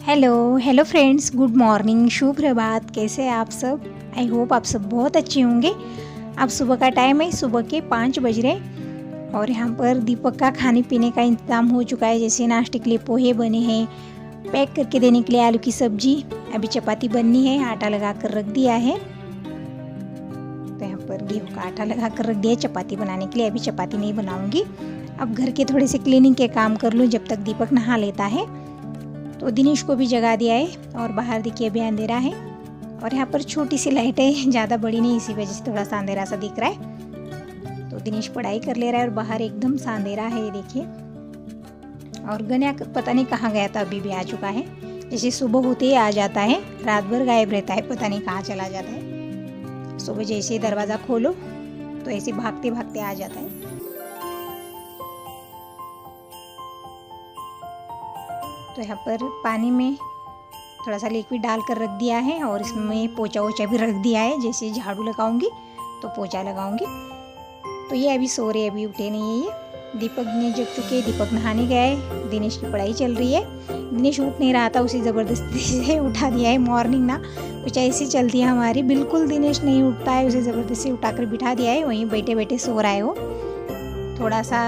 Hello hello friends, good morning, शुभ प्रभात। कैसे हैं आप सब? आई होप आप सब बहुत अच्छे होंगे। अब सुबह का टाइम है, सुबह के 5 बज रहे और यहाँ पर दीपक का खाने पीने का इंतज़ाम हो चुका है। जैसे नाश्ते के लिए पोहे बने हैं, पैक करके देने के लिए आलू की सब्जी, अभी चपाती बननी है, आटा लगा कर रख दिया है। तो यहाँ पर गेहूँ का आटा लगा कर रख दिया है चपाती बनाने के लिए। अभी चपाती नहीं बनाऊँगी, अब घर के थोड़े से क्लीनिंग के काम कर लूँ जब तक दीपक नहा लेता है। तो दिनेश को भी जगा दिया है और बाहर देखिए अभी अंधेरा है और यहाँ पर छोटी सी लाइट है, ज़्यादा बड़ी नहीं, इसी वजह से थोड़ा सा अंधेरा सा दिख रहा है। तो दिनेश पढ़ाई कर ले रहा है और बाहर एकदम सा अंधेरा है, देखिए। और गन्या पता नहीं कहाँ गया था, अभी भी आ चुका है। जैसे सुबह होते ही आ जाता है, रात भर गायब रहता है, पता नहीं कहाँ चला जाता है। सुबह जैसे दरवाज़ा खोलो तो ऐसे भागते भागते आ जाता है। तो यहाँ पर पानी में थोड़ा सा लिक्विड डाल कर रख दिया है और इसमें पोछा वोछा भी रख दिया है। जैसे झाड़ू लगाऊंगी तो पोछा लगाऊंगी। तो ये अभी सो रहे, अभी उठे नहीं है ये। दीपक ने जग चुके, दीपक नहाने गया है, दिनेश की पढ़ाई चल रही है। दिनेश उठ नहीं रहा था, उसे ज़बरदस्ती से उठा दिया है। मॉर्निंग ना कुछ ऐसी चलती है हमारी, बिल्कुल दिनेश नहीं उठता है, उसे ज़बरदस्ती उठा कर बिठा दिया है, वहीं बैठे बैठे सो रहा है वो। थोड़ा सा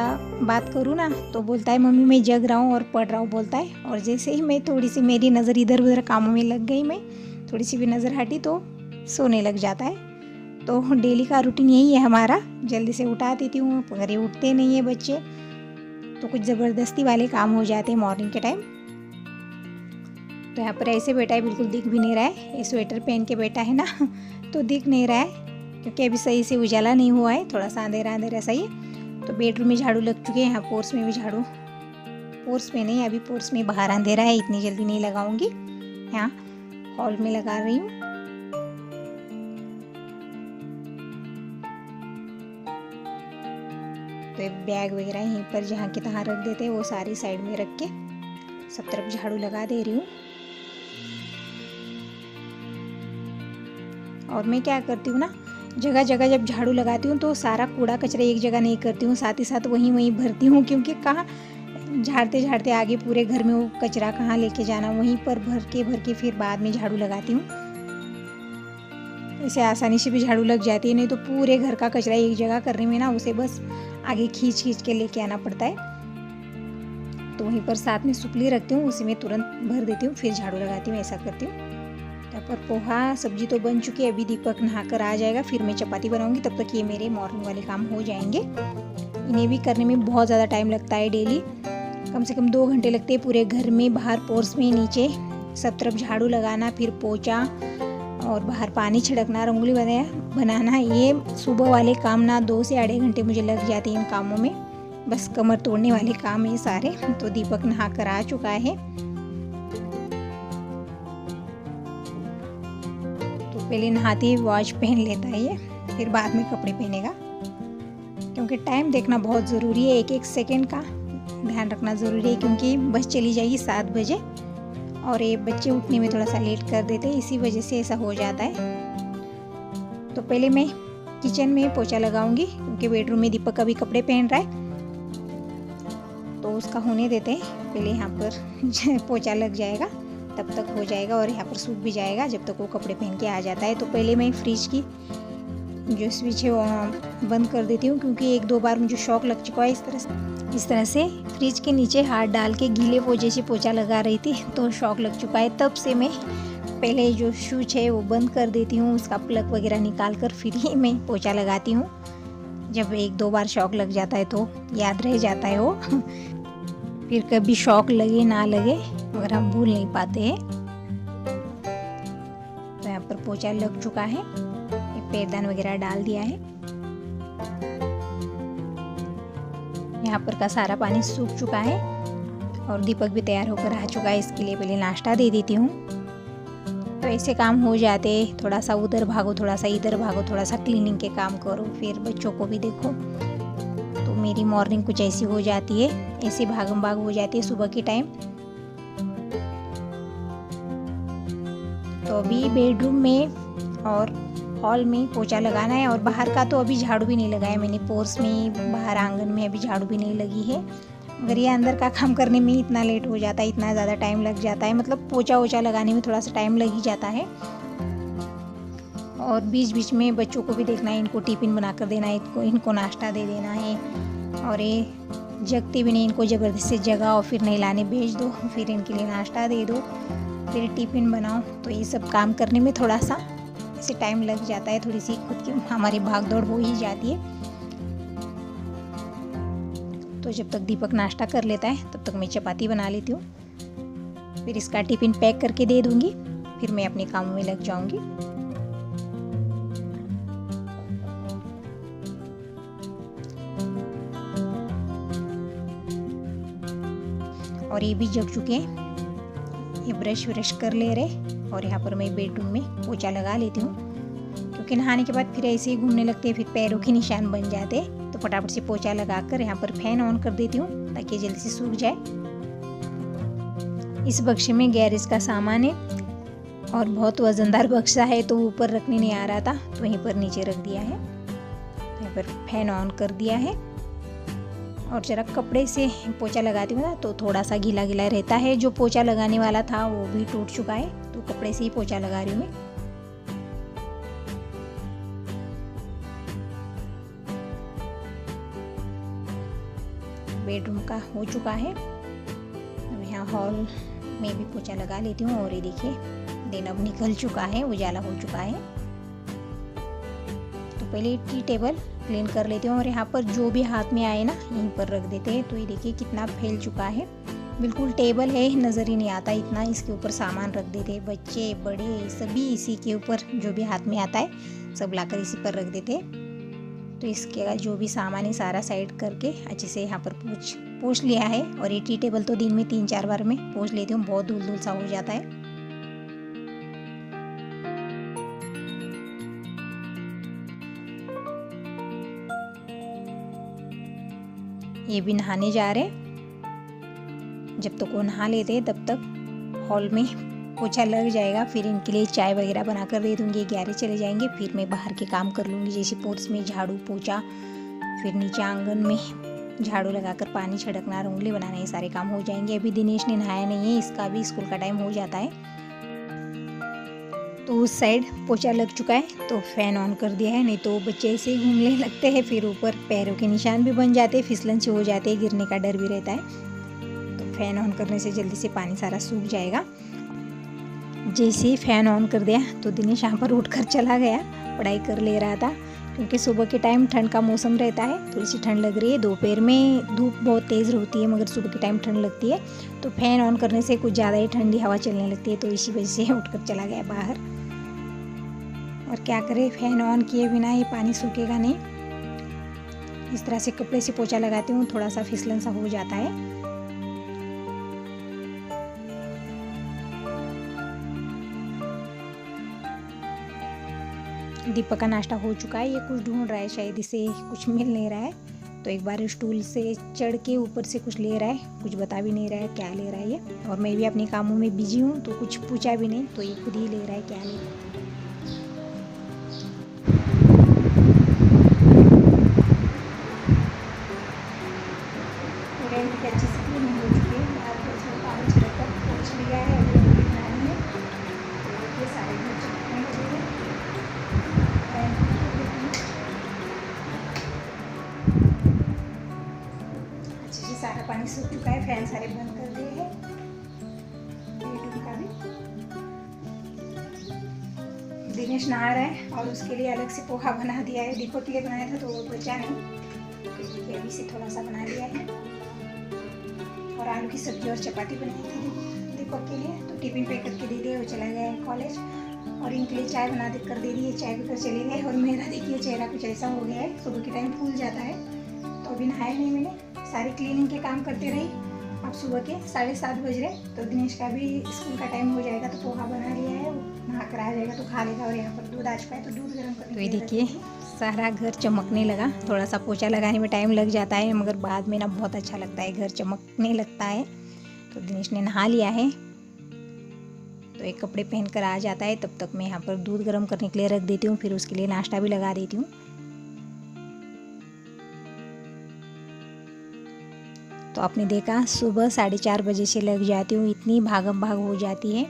बात करूँ ना तो बोलता है मम्मी मैं जग रहा हूँ और पढ़ रहा हूँ, बोलता है। और जैसे ही मैं थोड़ी सी मेरी नज़र इधर उधर कामों में लग गई, मैं थोड़ी सी भी नज़र हटी तो सोने लग जाता है। तो डेली का रूटीन यही है हमारा, जल्दी से उठा देती हूँ, अगर ये उठते नहीं है बच्चे तो कुछ ज़बरदस्ती वाले काम हो जाते हैं मॉर्निंग के टाइम। तो यहाँ पर ऐसे बैठा है, बिल्कुल दिख भी नहीं रहा है। ये स्वेटर पहन के बैठा है ना तो दिख नहीं रहा है, क्योंकि अभी सही से उजाला नहीं हुआ है, थोड़ा सा अंधेरा अंधेरा सही है। तो बेडरूम में झाड़ू लग चुके हैं, यहाँ पोर्स में भी झाड़ू, पोर्स में नहीं, अभी पोर्स में बाहर अंधेरा है, इतनी जल्दी नहीं लगाऊंगी, यहाँ हॉल में लगा रही हूँ। तो बैग वगैरह यहीं पर जहाँ के तहाँ रख देते हैं, वो सारी साइड में रख के सब तरफ झाड़ू लगा दे रही हूँ। और मैं क्या करती हूँ ना, जगह जगह जब झाड़ू लगाती हूँ तो सारा कूड़ा कचरा एक जगह नहीं करती हूँ, साथ ही साथ वहीं भरती हूँ, क्योंकि कहाँ झाड़ते झाड़ते आगे पूरे घर में वो कचरा कहाँ लेके जाना, वहीं पर भर के फिर बाद में झाड़ू लगाती हूँ। ऐसे आसानी से भी झाड़ू लग जाती है, नहीं तो पूरे घर का कचरा एक जगह करने में ना उसे बस आगे खींच के लेके आना पड़ता है। तो वहीं पर साथ में सुपली रखती हूँ, उसी में तुरंत भर देती हूँ, फिर झाड़ू लगाती हूँ, ऐसा करती हूँ। यहाँ पर पोहा सब्जी तो बन चुकी है, अभी दीपक नहाकर आ जाएगा, फिर मैं चपाती बनाऊंगी, तब तक ये मेरे मॉर्निंग वाले काम हो जाएंगे। इन्हें भी करने में बहुत ज़्यादा टाइम लगता है, डेली कम से कम 2 घंटे लगते हैं पूरे घर में, बाहर पोर्स में, नीचे सब तरफ झाड़ू लगाना, फिर पोछा और बाहर पानी छिड़कना, रंगोली बनाना। ये सुबह वाले काम ना 2 से 2.5 घंटे मुझे लग जाते हैं इन कामों में, बस कमर तोड़ने वाले काम ये सारे। तो दीपक नहाकर आ चुका है, पहले नहाते ही वॉच पहन लेता है ये, फिर बाद में कपड़े पहनेगा, क्योंकि टाइम देखना बहुत ज़रूरी है, एक एक सेकंड का ध्यान रखना ज़रूरी है, क्योंकि बस चली जाएगी 7 बजे और ये बच्चे उठने में थोड़ा सा लेट कर देते हैं, इसी वजह से ऐसा हो जाता है। तो पहले मैं किचन में पोछा लगाऊंगी, क्योंकि बेडरूम में दीपक अभी कपड़े पहन रहा है, तो उसका होने देते हैं। पहले यहाँ पर पोछा लग जाएगा, तब तक हो जाएगा और यहाँ पर सूख भी जाएगा जब तक वो कपड़े पहन के आ जाता है। तो पहले मैं फ्रिज की जो स्विच है वो बंद कर देती हूँ, क्योंकि 1-2 बार मुझे शॉक लग चुका है इस तरह से फ्रिज के नीचे हाथ डाल के गीले पोछे से पोछा लगा रही थी, तो शॉक लग चुका है। तब से मैं पहले जो स्विच है वो बंद कर देती हूँ, उसका प्लग वगैरह निकाल कर फिर ही मैं पोछा लगाती हूँ। जब 1-2 बार शॉक लग जाता है तो याद रह जाता है वो फिर कभी शॉक लगे ना लगे मगर हम भूल नहीं पाते हैं। तो यहाँ पर पोछा लग चुका है, पैरदान वगैरह डाल दिया है, यहाँ पर का सारा पानी सूख चुका है और दीपक भी तैयार होकर आ चुका है। इसके लिए पहले नाश्ता दे देती हूँ। तो ऐसे काम हो जाते, थोड़ा सा उधर भागो, थोड़ा सा इधर भागो, थोड़ा सा क्लीनिंग के काम करो, फिर बच्चों को भी देखो। तो मेरी मॉर्निंग कुछ ऐसी हो जाती है, ऐसी भागम भाग हो जाती है सुबह के टाइम। तो अभी बेडरूम में और हॉल में पोछा लगाना है, और बाहर का तो अभी झाड़ू भी नहीं लगाया मैंने, पोर्स में बाहर आंगन में अभी झाड़ू भी नहीं लगी है। मगर ये अंदर का काम करने में इतना लेट हो जाता है, इतना ज़्यादा टाइम लग जाता है, मतलब पोछा वोछा लगाने में थोड़ा सा टाइम लग ही जाता है। और बीच बीच में बच्चों को भी देखना है, इनको टिफ़िन बना कर देना है, इनको नाश्ता दे देना है। और ये जगते भी नहीं, इनको ज़बरदस्ती से जगाओ, फिर नहलाने भेज दो, फिर इनके लिए नाश्ता दे दो, फिर टिफ़िन बनाओ। तो ये सब काम करने में थोड़ा सा ऐसे टाइम लग जाता है, थोड़ी सी खुद की हमारी भाग दौड़ हो ही जाती है। तो जब तक दीपक नाश्ता कर लेता है तब तक मैं चपाती बना लेती हूँ, फिर इसका टिफ़िन पैक करके दे दूँगी, फिर मैं अपने कामों में लग जाऊँगी। और ये भी जग चुके हैं, ये ब्रश व्रश कर ले रहे। और यहाँ पर मैं बेडरूम में पोछा लगा लेती हूँ, क्योंकि नहाने के बाद फिर ऐसे ही घूमने लगते हैं, फिर पैरों के निशान बन जाते हैं। तो फटाफट से पोछा लगाकर यहाँ पर फैन ऑन कर देती हूँ ताकि जल्दी से सूख जाए। इस बक्से में गैरेज का सामान है और बहुत वजनदार बक्सा है, तो ऊपर रखने नहीं आ रहा था, तो वहीं पर नीचे रख दिया है। तो यहाँ पर फैन ऑन कर दिया है और जरा कपड़े से पोछा लगाती हूँ ना, तो थोड़ा सा गीला गीला रहता है। जो पोछा लगाने वाला था वो भी टूट चुका है, तो कपड़े से ही पोछा लगा रही हूँ मैं। बेडरूम का हो चुका है, अब यहाँ हॉल में भी पोछा लगा लेती हूँ। और ये देखिए दिन अब निकल चुका है, उजाला हो चुका है। तो पहले टी टेबल क्लीन कर लेती हूँ और यहाँ पर जो भी हाथ में आए ना यहीं पर रख देते हैं। तो ये देखिए कितना फैल चुका है, बिल्कुल टेबल है नज़र ही नहीं आता, इतना इसके ऊपर सामान रख देते हैं। बच्चे बड़े सभी इसी के ऊपर जो भी हाथ में आता है सब लाकर इसी पर रख देते हैं। तो इसके जो भी सामान है सारा साइड करके अच्छे से यहाँ पर पोंछ लिया है। और ये टी टेबल तो दिन में 3-4 बार में पोंछ लेती हूँ, बहुत धूल धूल सा हो जाता है। ये भी नहाने जा रहे हैं, जब तक वो नहा लेते हैं तब तक हॉल में पोछा लग जाएगा। फिर इनके लिए चाय वगैरह बना कर दे दूँगी, 11 चले जाएंगे। फिर मैं बाहर के काम कर लूँगी, जैसे पोर्च में झाड़ू पोछा, फिर नीचे आंगन में झाड़ू लगाकर पानी छिड़कना, रंगोली बनाना, ये सारे काम हो जाएंगे। अभी दिनेश ने नहाया नहीं है, इसका भी स्कूल का टाइम हो जाता है। तो उस साइड पोछा लग चुका है, तो फैन ऑन कर दिया है, नहीं तो बच्चे ऐसे ही घूमने लगते हैं, फिर ऊपर पैरों के निशान भी बन जाते हैं, फिसलन से हो जाते हैं, गिरने का डर भी रहता है। तो फैन ऑन करने से जल्दी से पानी सारा सूख जाएगा। जैसे ही फैन ऑन कर दिया तो दिनेश यहाँ पर उठकर चला गया, पढ़ाई कर ले रहा था, क्योंकि सुबह के टाइम ठंड का मौसम रहता है, थोड़ी सी ठंड लग रही है। दोपहर में धूप बहुत तेज़ होती है, मगर सुबह के टाइम ठंड लगती है। तो फैन ऑन करने से कुछ ज़्यादा ही ठंडी हवा चलने लगती है, तो इसी वजह से उठकर चला गया बाहर। और क्या करे, फैन ऑन किए बिना ये पानी सूखेगा नहीं। इस तरह से कपड़े से पोछा लगाती हूँ, थोड़ा सा फिसलन सा हो जाता है। दीपक का नाश्ता हो चुका है, ये कुछ ढूंढ रहा है, शायद इसे कुछ मिल नहीं रहा है। तो एक बार स्टूल से चढ़ के ऊपर से कुछ ले रहा है, कुछ बता भी नहीं रहा है क्या ले रहा है ये। और मैं भी अपने कामों में बिजी हूँ, तो कुछ पूछा भी नहीं, तो ये खुद ही ले रहा है क्या ले रहा है। अच्छे से क्लीनिंग हो चुकी है, पानी छिड़ककर पोंछ लिया है। अभी बनानी है, ये सारे घर चमकने लगे हैं। अच्छे से सारा पानी सूख चुका है, फैन सारे बंद कर दिए हैं। बेडरूम का भी दिनेश नहा रहा है और उसके लिए अलग से पोहा बना दिया है। दीपक के लिए बनाया था तो वो बचा नहीं, तो अभी से थोड़ा सा बना लिया है। और आलू की सब्जी और चपाती बनाई थी दीपक के लिए, तो टिफिन पैक करके दे दिया, वो चला गया है कॉलेज। और इनके लिए चाय बना कर दे दी है, चाय पीकर चले गए। और मेरा देखिए चेहरा कुछ ऐसा हो गया है, सुबह के टाइम फूल जाता है। तो अभी नहाया नहीं मैंने, सारी क्लीनिंग के काम करते रही। अब सुबह के 7:30 बज रहे, तो दिनेश का भी स्कूल का टाइम हो जाएगा, तो पोहा बना लिया है, नहा कर आ जाएगा तो खा लेगा। और यहाँ पर दूध आ चुका है, तो दूध गर्म कर। तो ये देखिए सारा घर चमकने लगा। थोड़ा सा पोछा लगाने में टाइम लग जाता है, मगर बाद में ना बहुत अच्छा लगता है, घर चमकने लगता है। तो दिनेश ने नहा लिया है, तो एक कपड़े पहन कर आ जाता है, तब तक मैं यहाँ पर दूध गर्म करने के लिए रख देती हूँ, फिर उसके लिए नाश्ता भी लगा देती हूँ। तो आपने देखा सुबह 4:30 बजे से लग जाती हूँ, इतनी भागम भाग हो जाती है।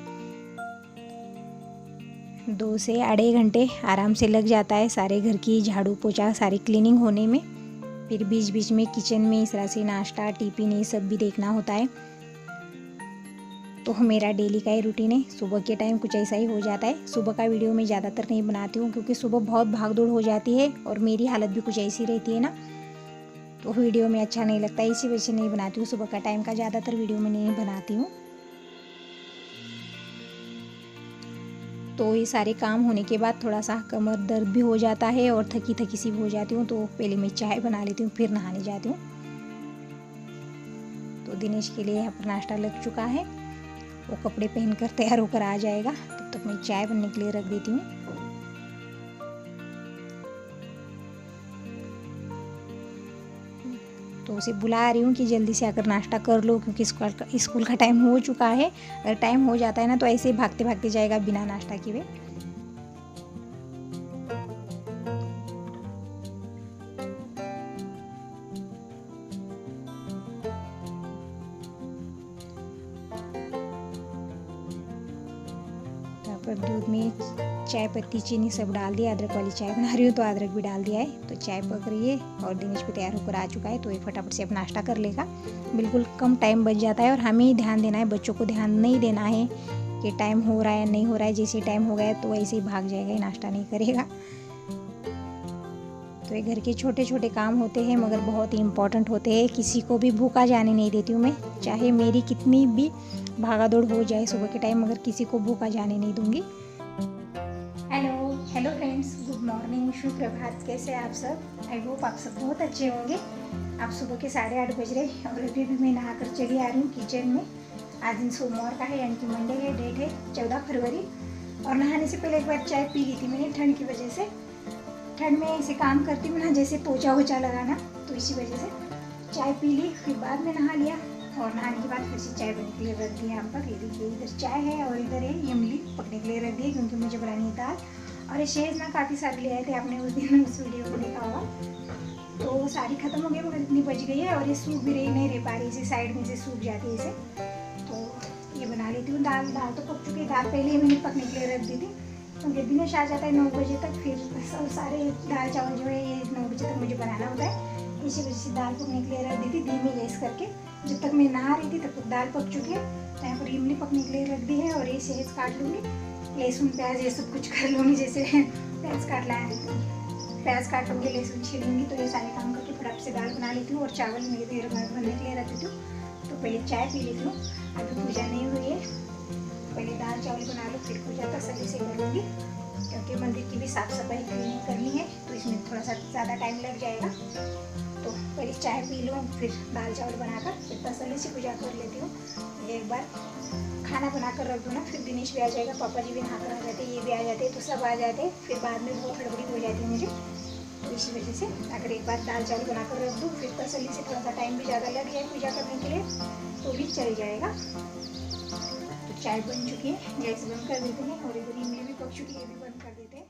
2 से 2.5 घंटे आराम से लग जाता है सारे घर की झाड़ू पोछा सारी क्लीनिंग होने में। फिर बीच बीच में किचन में इस तरह से नाश्ता टिफिन ये सब भी देखना होता है। तो मेरा डेली का ही रूटीन है, सुबह के टाइम कुछ ऐसा ही हो जाता है। सुबह का वीडियो मैं ज़्यादातर नहीं बनाती हूँ क्योंकि सुबह बहुत भाग दौड़ हो जाती है और मेरी हालत भी कुछ ऐसी रहती है ना, तो वीडियो में अच्छा नहीं लगता, इसी वजह से नहीं बनाती हूँ। सुबह का टाइम का ज़्यादातर वीडियो में नहीं बनाती हूँ। तो ये सारे काम होने के बाद थोड़ा सा कमर दर्द भी हो जाता है और थकी थकी सी हो जाती हूँ, तो पहले मैं चाय बना लेती हूँ फिर नहाने जाती हूँ। तो दिनेश के लिए यहाँ पर नाश्ता लग चुका है, वो कपड़े पहनकर तैयार होकर आ जाएगा, तब तक मैं चाय बनने के लिए रख देती हूँ। तो उसे बुला रही हूँ कि जल्दी से आकर नाश्ता कर लो क्योंकि स्कूल का टाइम हो चुका है। अगर टाइम हो जाता है ना तो ऐसे ही भागते भागते जाएगा बिना नाश्ता किए। पर दूध में चाय पत्ती चीनी सब डाल दिया, अदरक वाली चाय बना रही हूँ तो अदरक भी डाल दिया है। तो चाय पक रही है और दिनेश भी तैयार होकर आ चुका है, तो ये फटाफट से अब नाश्ता कर लेगा। बिल्कुल कम टाइम बच जाता है और हमें ही ध्यान देना है, बच्चों को ध्यान नहीं देना है कि टाइम हो रहा है नहीं हो रहा है। जैसे टाइम हो गया तो वैसे ही भाग जाएगा, ये नाश्ता नहीं करेगा। तो ये घर के छोटे छोटे काम होते हैं मगर बहुत ही इम्पोर्टेंट होते हैं। किसी को भी भूखा जाने नहीं देती हूँ मैं, चाहे मेरी कितनी भी भागा दौड़ हो जाए सुबह के टाइम, मगर किसी को भूखा जाने नहीं दूंगी। हेलो फ्रेंड्स, गुड मॉर्निंग, शुभ प्रभात। कैसे आप सब? आई होप आप सब बहुत अच्छे होंगे। आप सुबह के 8:30 बज रहे और अभी भी मैं नहाकर चली आ रही हूँ किचन में। आज दिन सोमवार का है यानी कि मंडे है, डेट है 14 फरवरी। और नहाने से पहले एक बार चाय पी ली थी मैंने, ठंड की वजह से। ठंड में ऐसे काम करती हूँ ना जैसे पोछा वोछा लगाना, तो इसी वजह से चाय पी ली, फिर बाद में नहा लिया। और नहाने के बाद फिर से चाय बनने के लिए रख दिया यहाँ पर। ये देखिए इधर चाय है और इधर है इमली पकने के लिए रख दिया क्योंकि मुझे बनानी है दाल। और ये शहद ना काफ़ी सारे ले आए थे, आपने उस दिन उस वीडियो में देखा होगा। तो वो सारी खत्म हो गई मगर इतनी बच गई है और ये सूख भी नहीं रह पा रही, इसे साइड में से सूख जाती है इसे। तो ये बना लेती हूँ दाल। दाल तो पक चुकी है, दाल पहले ही मैंने पकने के लिए रख दी थी क्योंकि दिनेश आ जाता है 9 बजे तक, फिर सारे दाल चावल जो है ये 9 बजे तक मुझे बनाना होता है। इसी वजह से दाल पकने के लिए रख दी थी धीमी गैस करके। जब तक मैं नहा रही थी तब तक दाल पक चुकी है। तो यहाँ पर इमली पकने के लिए रख दी है और ये शहद काट लूँगी, लहसुन प्याज ये सब कुछ कर लूँगी। जैसे प्याज काट लाया है, प्याज काट लूँगी, लहसुन छील लूँगी। तो ये सारे काम करके फटाफट से दाल बना लेती हूँ और चावल मेरे देर बनने के लिए रख देती हूँ। तो पहले चाय पी लेती हूँ, अभी पूजा नहीं हुई है। पहले दाल चावल बना लो फिर पूजा तसल्ली से कर लूँगी क्योंकि मंदिर की भी साफ़ सफाई क्लीनिंग करनी है, तो इसमें थोड़ा सा ज़्यादा टाइम लग जाएगा। तो पहले चाय पी लूँ फिर दाल चावल बनाकर फिर तसल्ली से पूजा कर लेती हूँ। एक बार खाना बनाकर रख दूँ ना, फिर दिनेश भी आ जाएगा, पापा जी भी नहाकर आ जाते, ये भी आ जाते, तो सब आ जाते, फिर बाद में बहुत हड़बड़ी हो जाती है मुझे। तो इसी वजह से अगर एक बार दाल चावल बनाकर रख दूँ फिर तसल्ली से, थोड़ा सा टाइम भी ज़्यादा लग जाए पूजा करने के लिए तो भी चल जाएगा। तो चाय बन चुकी है, गैस बंद कर देते हैं और इधर इमली भी पक चुकी है, ये भी बंद कर देते हैं।